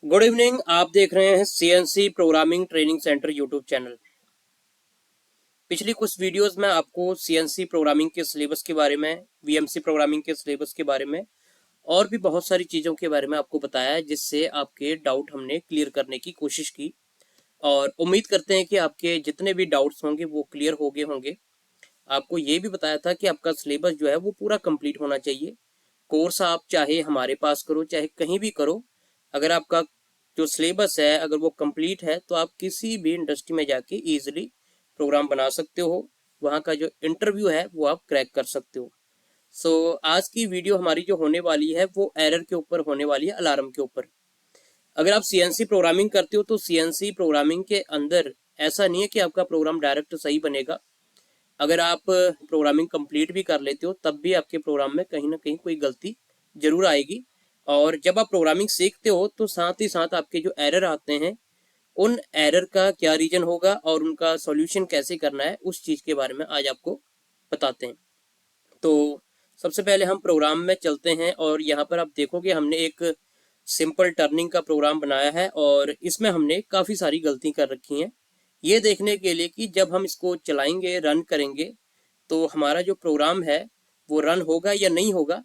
Good evening. आप देख रहे हैं CNC programming training centre YouTube channel. पिछली कुछ वीडियोस में आपको सीएनसी प्रोग्रामिंग के सिलेबस के बारे में, वीएमसी प्रोग्रामिंग के सिलेबस के बारे में और भी बहुत सारी चीज़ों के बारे में आपको बताया है, जिससे आपके डाउट हमने क्लियर करने की कोशिश की। और उम्मीद करते हैं कि आपके जितने भी डाउट्स होंगे वो क्लियर हो गए होंगे। आपको ये भी बताया था कि आपका सिलेबस जो है वो पूरा कंप्लीट होना चाहिए। कोर्स आप चाहे हमारे पास करो चाहे कहीं भी करो, अगर आपका जो सिलेबस है अगर वो कंप्लीट है तो आप किसी भी इंडस्ट्री में जाके इजीली प्रोग्राम बना सकते हो। वहाँ का जो इंटरव्यू है वो आप क्रैक कर सकते हो। आज की वीडियो हमारी जो होने वाली है वो एरर के ऊपर होने वाली है, अलार्म के ऊपर। अगर आप सीएनसी प्रोग्रामिंग करते हो तो सीएनसी प्रोग्रामिंग के अंदर ऐसा नहीं है कि आपका प्रोग्राम डायरेक्ट सही बनेगा। अगर आप प्रोग्रामिंग कंप्लीट भी कर लेते हो तब भी आपके प्रोग्राम में कहीं ना कहीं कोई गलती जरूर आएगी। और जब आप प्रोग्रामिंग सीखते हो तो साथ ही साथ आपके जो एरर आते हैं उन एरर का क्या रीजन होगा और उनका सॉल्यूशन कैसे करना है उस चीज़ के बारे में आज आपको बताते हैं। तो सबसे पहले हम प्रोग्राम में चलते हैं और यहाँ पर आप देखोगे हमने एक सिंपल टर्निंग का प्रोग्राम बनाया है और इसमें हमने काफ़ी सारी गलती कर रखी हैं। ये देखने के लिए कि जब हम इसको चलाएंगे, रन करेंगे, तो हमारा जो प्रोग्राम है वो रन होगा या नहीं होगा।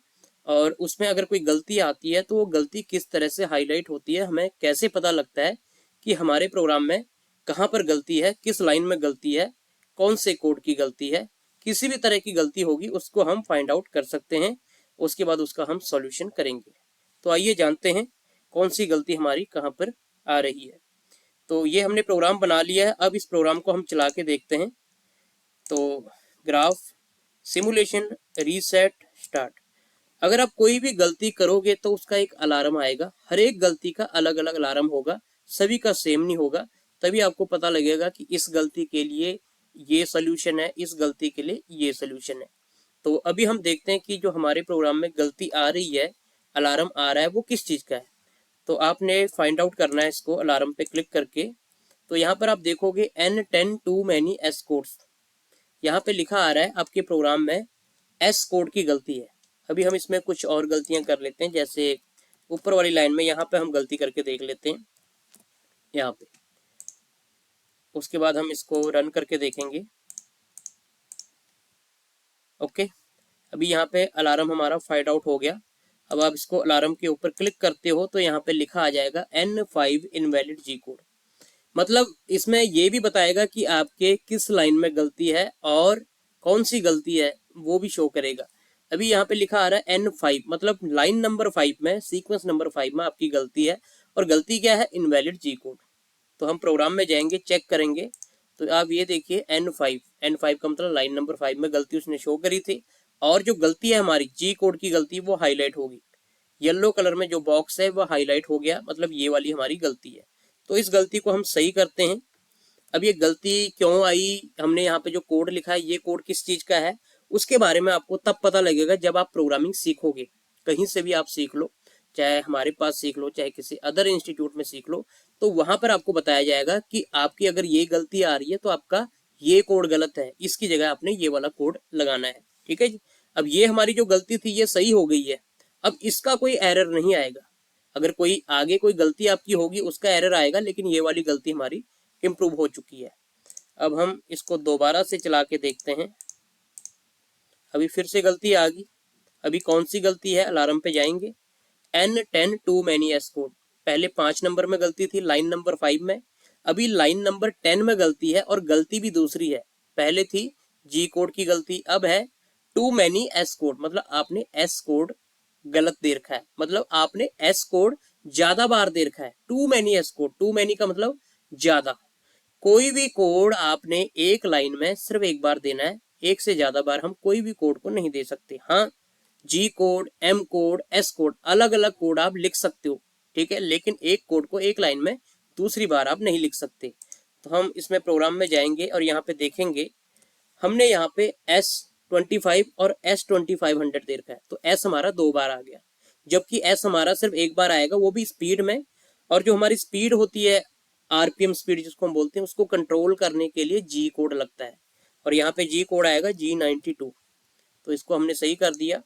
और उसमें अगर कोई गलती आती है तो वो गलती किस तरह से हाईलाइट होती है, हमें कैसे पता लगता है कि हमारे प्रोग्राम में कहाँ पर गलती है, किस लाइन में गलती है, कौन से कोड की गलती है। किसी भी तरह की गलती होगी उसको हम फाइंड आउट कर सकते हैं। उसके बाद उसका हम सॉल्यूशन करेंगे। तो आइए जानते हैं कौन सी गलती हमारी कहाँ पर आ रही है। तो ये हमने प्रोग्राम बना लिया है। अब इस प्रोग्राम को हम चला के देखते हैं। तो ग्राफ, सिमुलेशन, रीसेट, स्टार्ट। अगर आप कोई भी गलती करोगे तो उसका एक अलार्म आएगा। हर एक गलती का अलग अलग अलार्म होगा, सभी का सेम नहीं होगा। तभी आपको पता लगेगा कि इस गलती के लिए ये सोल्यूशन है, इस गलती के लिए ये सोल्यूशन है। तो अभी हम देखते हैं कि जो हमारे प्रोग्राम में गलती आ रही है, अलार्म आ रहा है, वो किस चीज़ का है। तो आपने फाइंड आउट करना है इसको अलार्म पे क्लिक करके। तो यहाँ पर आप देखोगे N10 to many S codes. यहाँ पे लिखा आ रहा है आपके प्रोग्राम में एस कोड की गलती है। अभी हम इसमें कुछ और गलतियां कर लेते हैं, जैसे ऊपर वाली लाइन में यहाँ पे हम गलती करके देख लेते हैं यहाँ पे। उसके बाद हम इसको रन करके देखेंगे। ओके, अभी यहाँ पे अलार्म हमारा फाइंड आउट हो गया। अब आप इसको अलार्म के ऊपर क्लिक करते हो तो यहाँ पे लिखा आ जाएगा N5 इनवैलिड जी कोड। मतलब इसमें ये भी बताएगा कि आपके किस लाइन में गलती है और कौन सी गलती है वो भी शो करेगा। अभी यहाँ पे लिखा आ रहा है N5, मतलब लाइन नंबर 5 में, सीक्वेंस नंबर 5 में आपकी गलती है। और गलती क्या है? इनवैलिड जी कोड। तो हम प्रोग्राम में जाएंगे, चेक करेंगे। तो आप ये देखिए N5 का मतलब लाइन नंबर 5 में गलती उसने शो करी थी। और जो गलती है हमारी जी कोड की गलती, वो हाईलाइट होगी। येलो कलर में जो बॉक्स है वो हाईलाइट हो गया, मतलब ये वाली हमारी गलती है। तो इस गलती को हम सही करते हैं। अब ये गलती क्यों आई, हमने यहाँ पे जो कोड लिखा है ये कोड किस चीज का है, उसके बारे में आपको तब पता लगेगा जब आप प्रोग्रामिंग सीखोगे। कहीं से भी आप सीख लो, चाहे हमारे पास सीख लो चाहे किसी अदर इंस्टीट्यूट में सीख लो, तो वहां पर आपको बताया जाएगा कि आपकी अगर ये गलती आ रही है तो आपका ये कोड गलत है, इसकी जगह आपने ये वाला कोड लगाना है। ठीक है जी। अब ये हमारी जो गलती थी ये सही हो गई है। अब इसका कोई एरर नहीं आएगा। अगर कोई आगे कोई गलती आपकी होगी उसका एरर आएगा, लेकिन ये वाली गलती हमारी इम्प्रूव हो चुकी है। अब हम इसको दोबारा से चला के देखते हैं। अभी फिर से गलती आ गई। अभी कौन सी गलती है, अलार्म पे जाएंगे। N10 टू मैनी एस कोड। पहले 5 नंबर में गलती थी, लाइन नंबर 5 में। अभी लाइन नंबर 10 में गलती है और गलती भी दूसरी है। पहले थी जी कोड की गलती, अब है टू मैनी एस कोड, मतलब आपने एस कोड गलत दे रखा है, मतलब आपने एस कोड ज्यादा बार दे रखा है। टू मैनी एस कोड, टू मैनी का मतलब ज्यादा। कोई भी कोड आपने एक लाइन में सिर्फ एक बार देना है, एक से ज्यादा बार हम कोई भी कोड को नहीं दे सकते। हाँ, G code, M code, S code, अलग अलग कोड आप लिख सकते हो, ठीक है, लेकिन एक कोड को एक लाइन में दूसरी बार आप नहीं लिख सकते। तो हम इसमें प्रोग्राम में जाएंगे और यहाँ पे देखेंगे हमने यहाँ पे S25 और S2500 दे रखा है, तो S हमारा 2 बार आ गया, जबकि S हमारा सिर्फ एक बार आएगा, वो भी स्पीड में। और जो हमारी स्पीड होती है, आरपीएम स्पीड जिसको हम बोलते हैं, उसको कंट्रोल करने के लिए जी कोड लगता है। और यहाँ पे जी कोड आएगा G92। तो इसको हमने सही कर दिया।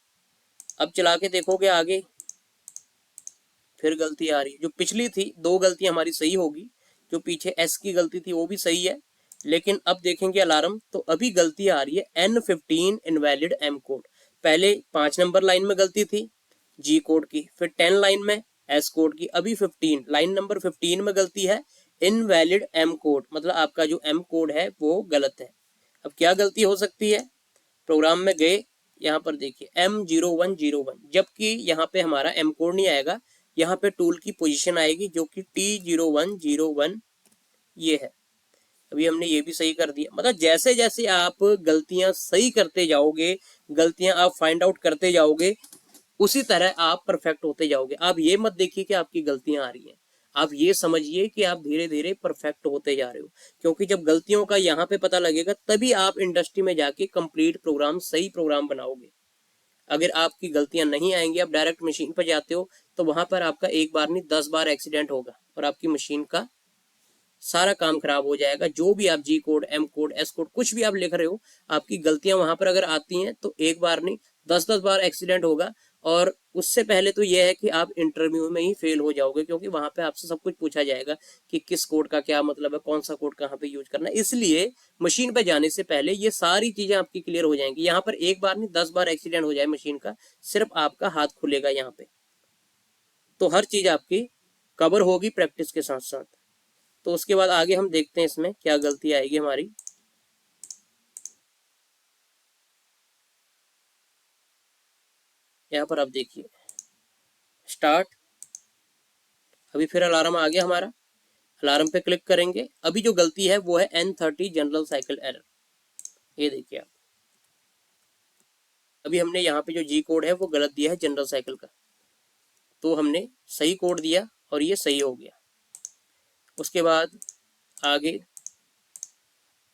अब चला के देखोगे आगे, फिर गलती आ रही है। जो पिछली थी 2 गलतियां हमारी सही होगी, जो पीछे एस की गलती थी वो भी सही है, लेकिन अब देखेंगे अलार्म तो अभी गलती आ रही है N15 इनवैलिड एम कोड। पहले 5 नंबर लाइन में गलती थी जी कोड की, फिर 10 लाइन में एस कोड की, अभी 15 लाइन नंबर 15 में गलती है इनवैलिड एम कोड, मतलब आपका जो एम कोड है वो गलत है। अब क्या गलती हो सकती है, प्रोग्राम में गए, यहाँ पर देखिए M0101, जबकि यहाँ पे हमारा एम कोड नहीं आएगा, यहाँ पे टूल की पोजीशन आएगी जो कि T0101 ये है। अभी हमने ये भी सही कर दिया। मतलब जैसे जैसे आप गलतियां सही करते जाओगे, गलतियां आप फाइंड आउट करते जाओगे, उसी तरह आप परफेक्ट होते जाओगे। आप ये मत देखिए कि आपकी गलतियां आ रही हैं, आप ये समझिए कि आप धीरे धीरे परफेक्ट होते जा रहे हो, क्योंकि जब गलतियों का यहाँ पे पता लगेगा तभी आप इंडस्ट्री में जाके कंप्लीट प्रोग्राम, सही प्रोग्राम बनाओगे। अगर आपकी गलतियां नहीं आएंगी, आप डायरेक्ट मशीन पर जाते हो, तो वहां पर आपका एक बार नहीं 10 बार एक्सीडेंट होगा और आपकी मशीन का सारा काम खराब हो जाएगा। जो भी आप G code, M code, S code कुछ भी आप लिख रहे हो, आपकी गलतियां वहां पर अगर आती हैं तो एक बार नहीं 10-10 बार एक्सीडेंट होगा। और उससे पहले तो यह है कि आप इंटरव्यू में ही फेल हो जाओगे, क्योंकि वहां पे आपसे सब कुछ पूछा जाएगा कि किस कोड का क्या मतलब है, कौन सा कोड कहाँ पे यूज करना है। इसलिए मशीन पे जाने से पहले ये सारी चीजें आपकी क्लियर हो जाएंगी। यहाँ पर एक बार नहीं 10 बार एक्सीडेंट हो जाए मशीन का, सिर्फ आपका हाथ खुलेगा यहाँ पे, तो हर चीज आपकी कवर होगी प्रैक्टिस के साथ साथ। तो उसके बाद आगे हम देखते हैं इसमें क्या गलती आएगी हमारी। यहाँ पर आप देखिए स्टार्ट, अभी फिर अलार्म आ गया हमारा, अलार्म पे क्लिक करेंगे। अभी जो गलती है वो है N30 जनरल साइकिल एरर। ये देखिए आप, अभी हमने यहाँ पे जो जी कोड है वो गलत दिया है जनरल साइकिल का, तो हमने सही कोड दिया और ये सही हो गया। उसके बाद आगे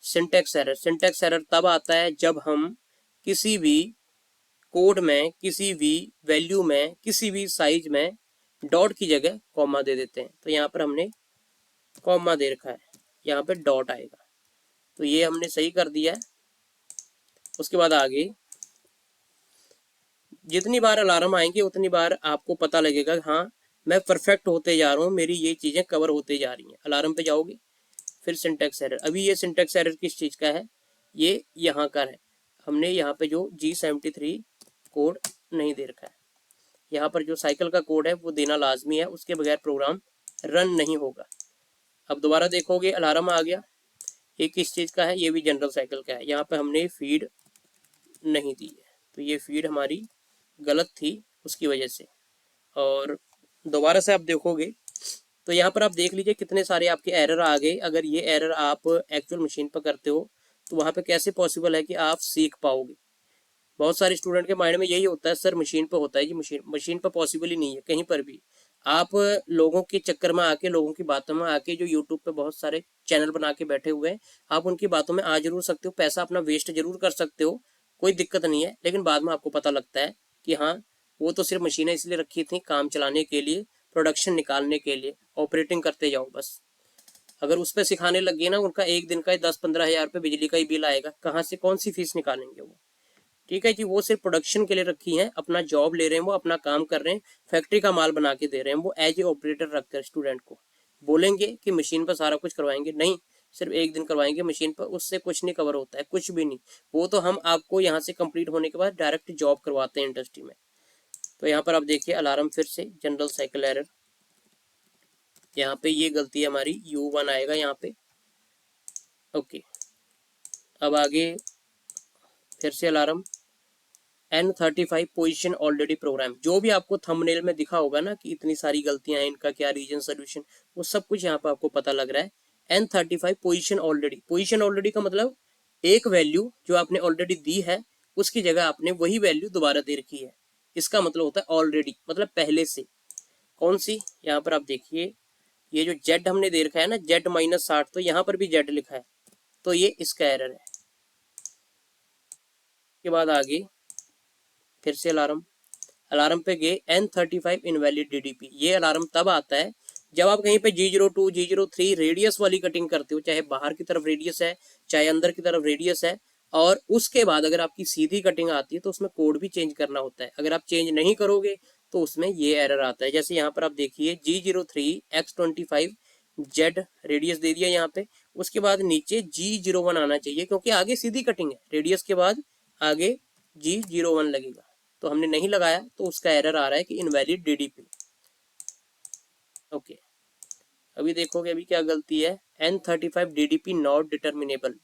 सिंटेक्स एरर। सिंटेक्स एरर तब आता है जब हम किसी भी कोड में, किसी भी वैल्यू में, किसी भी साइज में डॉट की जगह कॉमा दे देते हैं। तो यहाँ पर हमने कॉमा दे रखा है, यहाँ पे डॉट आएगा, तो ये हमने सही कर दिया है। उसके बाद आगे जितनी बार अलार्म आएंगे उतनी बार आपको पता लगेगा हाँ मैं परफेक्ट होते जा रहा हूँ, मेरी ये चीज़ें कवर होते जा रही हैं। अलार्म पे जाओगे, फिर सिंटेक्स एरर। अभी ये सिंटेक्स एरर किस चीज़ का है, ये यहाँ का है। हमने यहाँ पे जो G73 कोड नहीं दे रखा है, यहाँ पर जो साइकिल का कोड है वो देना लाजमी है, उसके बगैर प्रोग्राम रन नहीं होगा। अब दोबारा देखोगे अलार्म आ गया, ये किस चीज़ का है, ये भी जनरल साइकिल का है। यहाँ पे हमने फीड नहीं दी है, तो ये फीड हमारी गलत थी उसकी वजह से। और दोबारा से आप देखोगे तो यहाँ पर आप देख लीजिए कितने सारे आपके एरर आ गए। अगर ये एरर आप एक्चुअल मशीन पर करते हो तो वहाँ पे कैसे पॉसिबल है कि आप सीख पाओगे। बहुत सारे स्टूडेंट के माइंड में यही होता है सर मशीन पर होता है जी, मशीन पर पॉसिबल ही नहीं है कहीं पर भी। आप लोगों के चक्कर में आके, लोगों की बातों में आके, जो यूट्यूब पे बहुत सारे चैनल बना के बैठे हुए हैं, आप उनकी बातों में आ जरूर सकते हो, पैसा अपना वेस्ट जरूर कर सकते हो, कोई दिक्कत नहीं है, लेकिन बाद में आपको पता लगता है कि हाँ वो तो सिर्फ मशीनें इसलिए रखी थी काम चलाने के लिए, प्रोडक्शन निकालने के लिए, ऑपरेटिंग करते जाओ बस। अगर उस पर सिखाने लग गए ना, उनका एक दिन का 10-15 हज़ार रुपये बिजली का ही बिल आएगा, कहाँ से कौन सी फीस निकालेंगे वो। ठीक है जी, वो सिर्फ प्रोडक्शन के लिए रखी हैं, अपना जॉब ले रहे हैं, वो अपना काम कर रहे हैं, फैक्ट्री का माल बना के दे रहे हैं, वो एज ए ऑपरेटर रखकर स्टूडेंट को बोलेंगे कि मशीन पर सारा कुछ करवाएंगे, नहीं सिर्फ एक दिन करवाएंगे मशीन पर, उससे कुछ नहीं कवर होता है, कुछ भी नहीं। वो तो हम आपको यहाँ से कंप्लीट होने के बाद डायरेक्ट जॉब करवाते हैं इंडस्ट्री में। तो यहाँ पर आप देखिए अलार्म फिर से जनरल साइकिल एरर, यहाँ पे ये गलती है हमारी, U1 आएगा यहाँ पे। ओके, अब आगे फिर से alarm N35 position already programme. जो भी आपको थंबनेल में दिखा होगा ना कि इतनी सारी गलतियां हैं, इनका क्या रीजन सोल्यूशन, वो सब कुछ यहाँ पे आपको पता लग रहा है। N35 position already, position already का मतलब एक वैल्यू जो आपने ऑलरेडी दी है उसकी जगह आपने वही वैल्यू दोबारा दे रखी है, इसका मतलब होता है ऑलरेडी, मतलब पहले से। कौन सी, यहाँ पर आप देखिए ये जो Z हमने दे रखा है ना, Z-60, तो यहाँ पर भी Z लिखा है, तो ये इसका एरर है। के बाद आगे फिर से अलार्म पे गए, N35 इनवैलिड DDP। ये अलार्म तब आता है जब आप कहीं पे G02, G03 रेडियस वाली कटिंग करते हो, चाहे बाहर की तरफ रेडियस है चाहे अंदर की तरफ रेडियस है, और उसके बाद अगर आपकी सीधी कटिंग आती है तो उसमें कोड भी चेंज करना होता है। अगर आप चेंज नहीं करोगे तो उसमें ये एरर आता है। जैसे यहाँ पर आप देखिए G03X25 रेडियस दे दिया यहाँ पे, उसके बाद नीचे G01 आना चाहिए क्योंकि आगे सीधी कटिंग है, रेडियस के बाद आगे G01 लगेगा, तो हमने नहीं लगाया तो उसका एरर आ रहा है कि इनवैलिड DDP। ओके, अभी देखोगे अभी क्या गलती है, N35 DDP नॉट डिटर्मिनेबल।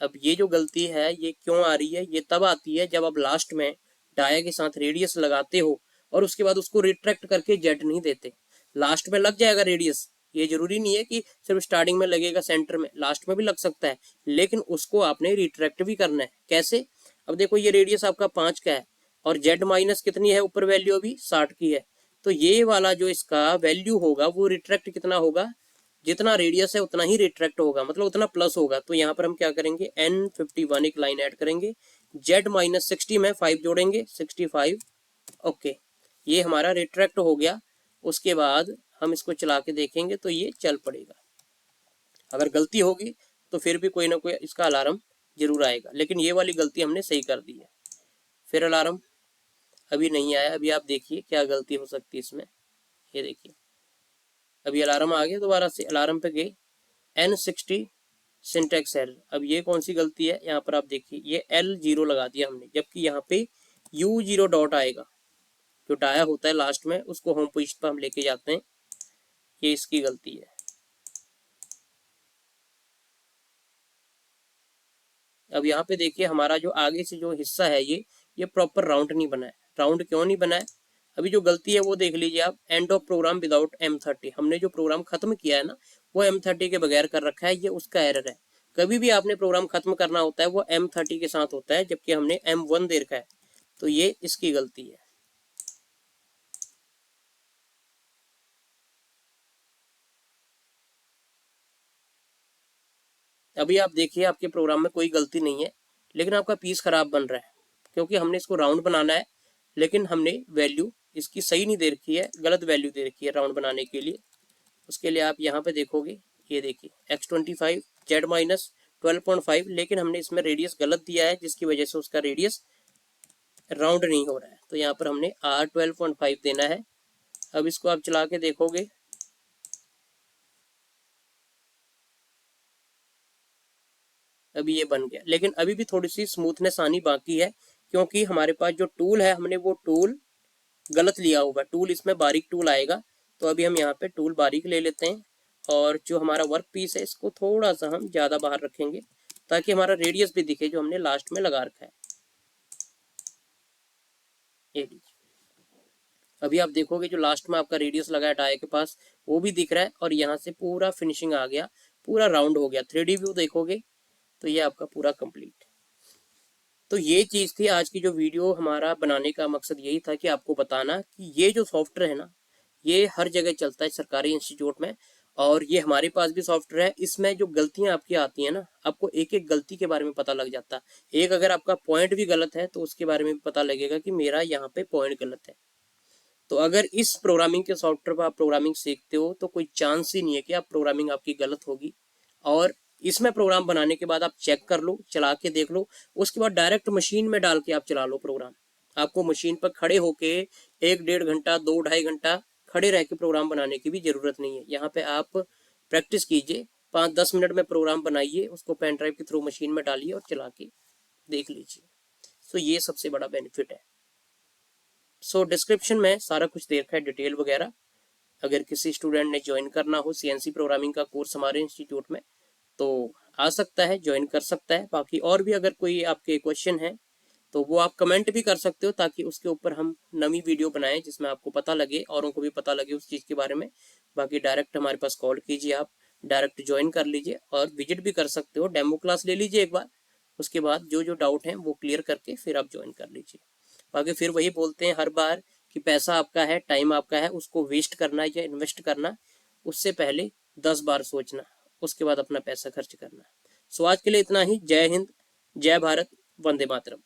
अब ये जो गलती है ये क्यों आ रही है, ये तब आती है जब आप लास्ट में डाया के साथ रेडियस लगाते हो और उसके बाद उसको रिट्रैक्ट करके जेड नहीं देते। लास्ट में लग जाएगा रेडियस, ये जरूरी नहीं है कि सिर्फ स्टार्टिंग में लगेगा, सेंटर में, लास्ट में भी लग सकता है, लेकिन उसको आपने रिट्रैक्ट भी करना है। कैसे? अब देखो ये रेडियस आपका 5 का है और जेड माइनस कितनी है ऊपर वैल्यू, अभी 60 की है, तो ये वाला जो इसका वैल्यू होगा वो रिट्रैक्ट कितना होगा, जितना रेडियस है उतना ही रिट्रैक्ट होगा, मतलब उतना प्लस होगा। तो यहाँ पर हम क्या करेंगे, N51 एक लाइन ऐड करेंगे, Z माइनस 60 में 5 जोड़ेंगे, 65। ओके, ये हमारा रिट्रैक्ट हो गया। उसके बाद हम इसको चला के देखेंगे तो ये चल पड़ेगा। अगर गलती होगी तो फिर भी कोई ना कोई इसका अलार्म जरूर आएगा, लेकिन ये वाली गलती हमने सही कर दी है। फिर अलार्म अभी नहीं आया, अभी आप देखिए क्या गलती हो सकती है इसमें। ये देखिए अभी अलार्म आ गया, दोबारा से अलार्म पे गए, N60 सिंटेक्स एरर। अब ये कौन सी गलती है, यहाँ पर आप देखिए ये L0 लगा दिया हमने, जबकि यहाँ पे U0 डॉट आएगा, जो डाया होता है लास्ट में उसको होम पोजीशन पर हम लेके जाते हैं, ये इसकी गलती है। अब यहाँ पे देखिए हमारा जो आगे से जो हिस्सा है ये प्रॉपर राउंड नहीं बना है। राउंड क्यों नहीं बना है, अभी जो गलती है वो देख लीजिए आप, end of programme without M30, हमने जो प्रोग्राम खत्म किया है ना वो M30 के बगैर कर रखा है, ये उसका एरर है। कभी भी आपने प्रोग्राम खत्म करना होता है वो M30 के साथ होता है, जबकि हमने M1 दे रखा है, तो ये इसकी गलती है। अभी आप देखिए आपके प्रोग्राम में कोई गलती नहीं है, लेकिन आपका पीस खराब बन रहा है क्योंकि हमने इसको राउंड बनाना है, लेकिन हमने वैल्यू इसकी सही नहीं दे रखी है, गलत वैल्यू दे रखी है राउंड बनाने के लिए। उसके लिए आप यहाँ पे देखोगे, ये देखिए X25 Z माइनस 12.5, लेकिन हमने इसमें रेडियस गलत दिया है जिसकी वजह से उसका रेडियस राउंड नहीं हो रहा है, तो यहाँ पर हमने R12.5 देना है। अब इसको आप चला के देखोगे, अभी ये बन गया, लेकिन अभी भी थोड़ी सी स्मूथनेस आनी बाकी है क्योंकि हमारे पास जो टूल है हमने वो टूल गलत लिया होगा, टूल इसमें बारीक टूल आएगा। तो अभी हम यहाँ पे टूल बारीक ले लेते हैं और जो हमारा वर्क पीस है इसको थोड़ा सा हम ज़्यादा बाहर रखेंगे ताकि हमारा रेडियस भी दिखे जो हमने लास्ट में लगा रखा है। ये लीजिए, अभी आप देखोगे जो लास्ट में आपका रेडियस लगा है टायर के पास वो भी दिख रहा है और यहाँ से पूरा फिनिशिंग आ गया, पूरा राउंड हो गया। 3D व्यू देखोगे तो ये आपका पूरा कंप्लीट। तो ये चीज़ थी आज की जो वीडियो, हमारा बनाने का मकसद यही था कि आपको बताना कि ये जो सॉफ्टवेयर है ना ये हर जगह चलता है सरकारी इंस्टीट्यूट में, और ये हमारे पास भी सॉफ्टवेयर है। इसमें जो गलतियां आपकी आती हैं ना, आपको एक एक गलती के बारे में पता लग जाता है। एक अगर आपका पॉइंट भी गलत है तो उसके बारे में भी पता लगेगा कि मेरा यहाँ पे पॉइंट गलत है। तो अगर इस प्रोग्रामिंग के सॉफ्टवेयर पर आप प्रोग्रामिंग सीखते हो तो कोई चांस ही नहीं है कि आप प्रोग्रामिंग आपकी गलत होगी। और इसमें प्रोग्राम बनाने के बाद आप चेक कर लो, चला के देख लो, उसके बाद डायरेक्ट मशीन में डाल के आप चला लो प्रोग्राम। आपको मशीन पर खड़े होके 1-1.5 घंटा 2-2.5 घंटा खड़े रह के प्रोग्राम बनाने की भी जरूरत नहीं है। यहाँ पे आप प्रैक्टिस कीजिए, 5-10 मिनट में प्रोग्राम बनाइए, उसको पेन ड्राइव के थ्रू मशीन में डालिए और चला के देख लीजिए। सो ये सबसे बड़ा बेनिफिट है। सो डिस्क्रिप्शन में सारा कुछ दे रखा है, डिटेल वगैरह। अगर किसी स्टूडेंट ने ज्वाइन करना हो CNC प्रोग्रामिंग का कोर्स हमारे इंस्टीट्यूट में तो आ सकता है, ज्वाइन कर सकता है। बाकी और भी अगर कोई आपके क्वेश्चन है तो वो आप कमेंट भी कर सकते हो ताकि उसके ऊपर हम नई वीडियो बनाएं जिसमें आपको पता लगे, औरों को भी पता लगे उस चीज़ के बारे में। बाकी डायरेक्ट हमारे पास कॉल कीजिए, आप डायरेक्ट ज्वाइन कर लीजिए और विजिट भी कर सकते हो, डेमो क्लास ले लीजिए एक बार। उसके बाद जो जो डाउट हैं वो क्लियर करके फिर आप ज्वाइन कर लीजिए। बाकी फिर वही बोलते हैं हर बार कि पैसा आपका है, टाइम आपका है, उसको वेस्ट करना या इन्वेस्ट करना उससे पहले 10 बार सोचना, उसके बाद अपना पैसा खर्च करना। सो आज के लिए इतना ही। जय हिंद, जय भारत, वंदे मातरम।